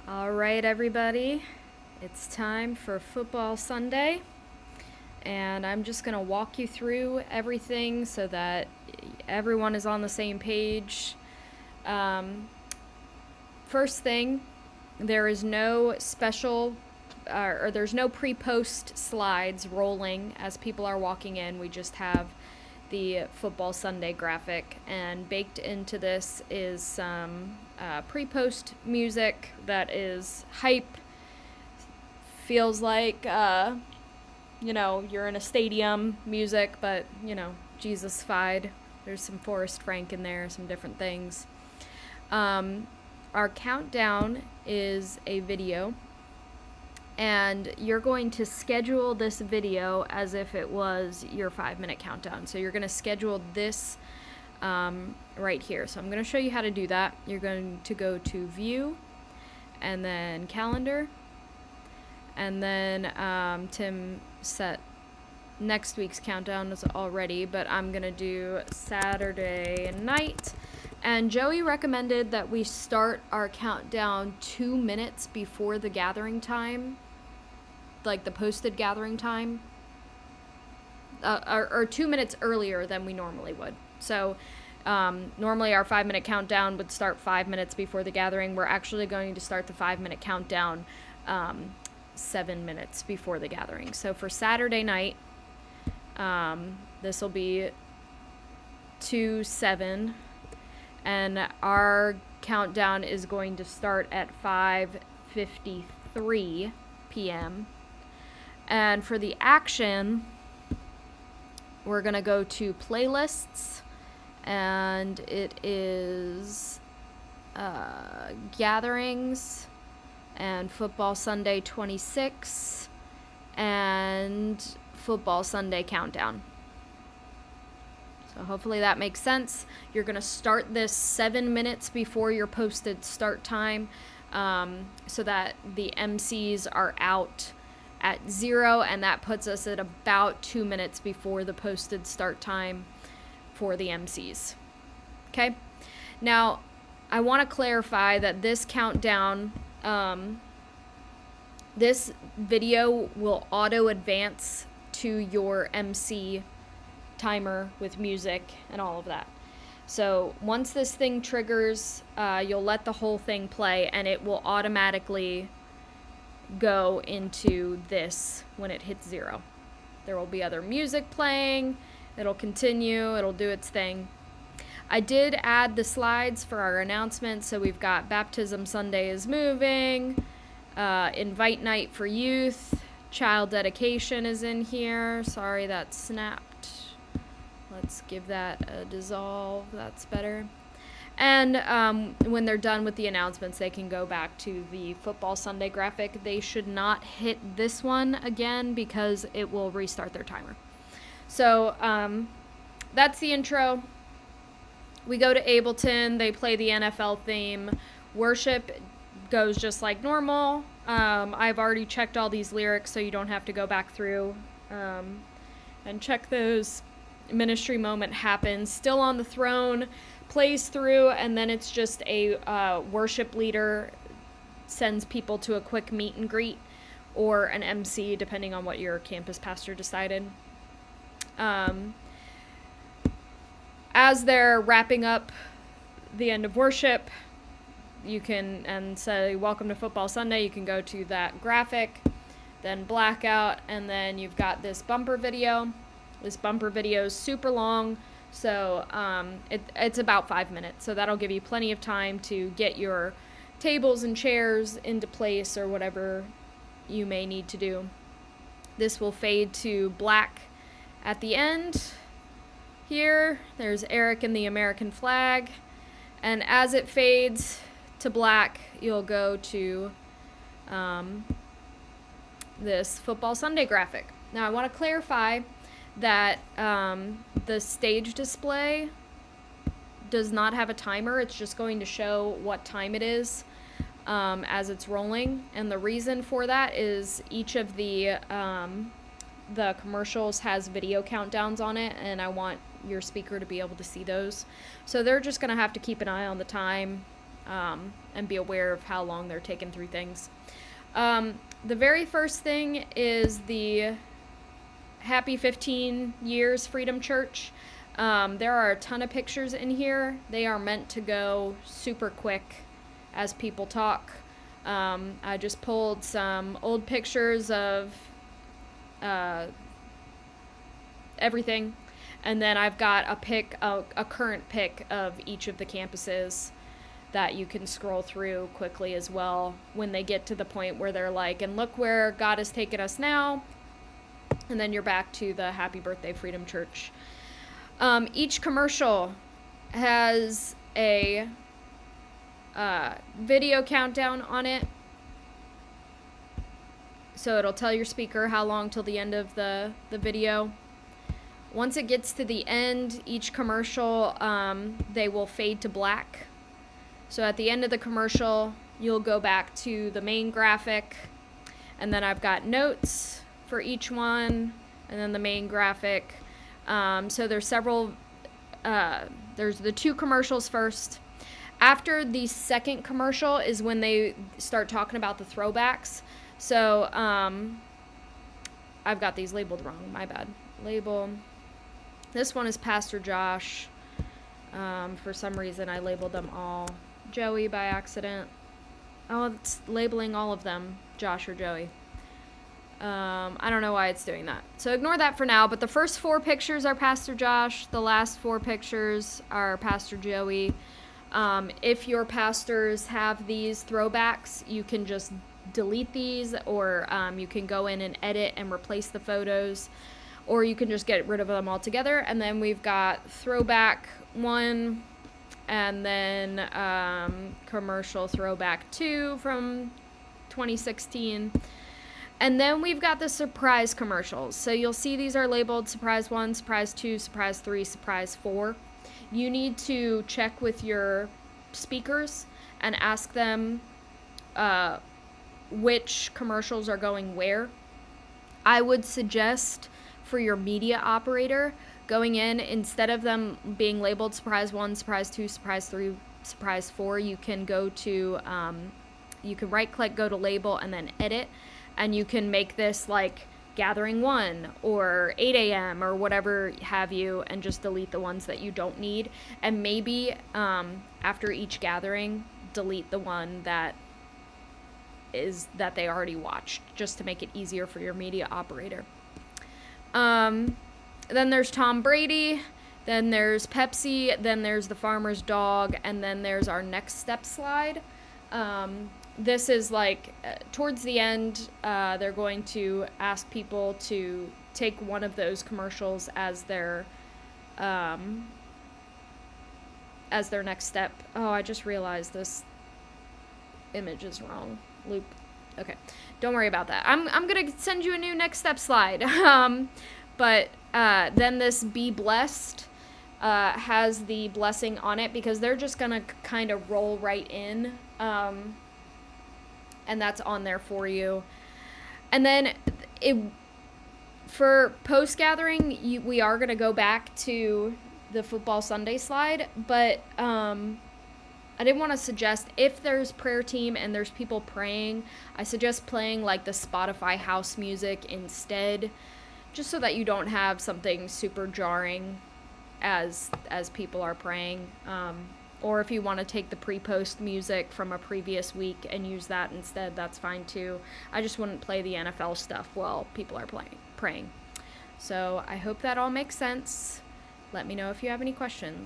All right, everybody, it's time for Football Sunday, and I'm just going to walk you through everything so that everyone is on the same page. First thing, there is no special or there's no pre-post slides rolling as people are walking in. We just have the Football Sunday graphic, and baked into this is some pre-post music that is hype. Feels like you're in a stadium music, but Jesus-fied. There's some Forrest Frank in there, some different things. Our countdown is a video, and you're going to schedule this video as if it was your 5-minute countdown. So you're going to schedule this right here. So I'm going to show you how to do that. You're going to go to View, and then Calendar, and then Tim set next week's countdown already, but I'm going to do Saturday night. And Joey recommended that we start our countdown 2 minutes before the gathering time, like the posted gathering time, or 2 minutes earlier than we normally would. So normally our 5-minute countdown would start 5 minutes before the gathering. We're actually going to start the 5-minute countdown 7 minutes before the gathering. So for Saturday night, this will be 2/7. And our countdown is going to start at 5:53 p.m. And for the action, we're going to go to playlists, and it is gatherings and Football Sunday 26 and Football Sunday countdown. So hopefully that makes sense. You're going to start this 7 minutes before your posted start time, so that the MCs are out at 0, and that puts us at about 2 minutes before the posted start time for the MCs. Okay? Now, I want to clarify that this countdown, this video will auto advance to your MC timer with music and all of that. So once this thing triggers, you'll let the whole thing play, and it will automatically go into this when it hits 0. There will be other music playing. It'll continue. It'll do its thing. I did add the slides for our announcements. So we've got Baptism Sunday is moving, Invite Night for Youth, Child Dedication is in here. Sorry, that snapped. Let's give that a dissolve. That's better. And when they're done with the announcements, they can go back to the Football Sunday graphic. They should not hit this one again because it will restart their timer. So that's the intro. We go to Ableton. They play the NFL theme. Worship goes just like normal. I've already checked all these lyrics, so you don't have to go back through and check those. Ministry moment happens. Still on the throne, plays through, and then it's just a worship leader sends people to a quick meet and greet, or an MC, depending on what your campus pastor decided. As they're wrapping up the end of worship, you can, and say, welcome to Football Sunday, you can go to that graphic, then blackout, and then you've got this bumper video. This bumper video is super long, so it's about 5 minutes. So that'll give you plenty of time to get your tables and chairs into place or whatever you may need to do. This will fade to black at the end. Here, there's Eric and the American flag. And as it fades to black, you'll go to this Football Sunday graphic. Now, I want to clarify that the stage display does not have a timer. It's just going to show what time it is as it's rolling. And the reason for that is each of the commercials has video countdowns on it, and I want your speaker to be able to see those. So they're just going to have to keep an eye on the time and be aware of how long they're taking through things. The very first thing is the Happy 15 Years Freedom Church. There are a ton of pictures in here. They are meant to go super quick as people talk. I just pulled some old pictures of everything, and then I've got a current pic of each of the campuses that you can scroll through quickly as well when they get to the point where they're like, and look where God has taken us now, and then you're back to the Happy Birthday Freedom Church. Each commercial has a video countdown on it, so it'll tell your speaker how long till the end of the video. Once it gets to the end, each commercial, they will fade to black. So at the end of the commercial, you'll go back to the main graphic, and then I've got notes for each one, and then the main graphic. So there's several, there's the two commercials first. After the second commercial is when they start talking about the throwbacks. So I've got these labeled wrong, my bad. Label. This one is Pastor Josh. For some reason I labeled them all Joey by accident. Oh, it's labeling all of them Josh or Joey. I don't know why it's doing that. So ignore that for now, but the first 4 pictures are Pastor Josh. The last 4 pictures are Pastor Joey. If your pastors have these throwbacks, you can just delete these, or you can go in and edit and replace the photos, or you can just get rid of them altogether. And then we've got throwback 1, and then commercial throwback 2 from 2016. And then we've got the surprise commercials. So you'll see these are labeled surprise 1, surprise 2, surprise 3, surprise 4. You need to check with your speakers and ask them which commercials are going where. I would suggest for your media operator going in, instead of them being labeled surprise 1, surprise 2, surprise 3, surprise 4, you can go to, you can right click, go to label, and then edit. And you can make this like gathering 1 or 8 a.m. or whatever have you, and just delete the ones that you don't need. And maybe after each gathering, delete the one that they already watched, just to make it easier for your media operator. Then there's Tom Brady, then there's Pepsi, then there's the farmer's dog, and then there's our next step slide. This is like towards the end, they're going to ask people to take one of those commercials as their next step. Oh, I just realized this image is wrong. Loop. Okay, don't worry about that. I'm gonna send you a new next step slide. But then this be blessed has the blessing on it, because they're just gonna kind of roll right in. And that's on there for you. And then for post gathering, we are going to go back to the football Sunday slide, but I didn't want to suggest, if there's prayer team and there's people praying, I suggest playing like the Spotify house music instead, just so that you don't have something super jarring as people are praying. Or if you want to take the pre-post music from a previous week and use that instead, that's fine too. I just wouldn't play the NFL stuff while people are praying. So I hope that all makes sense. Let me know if you have any questions.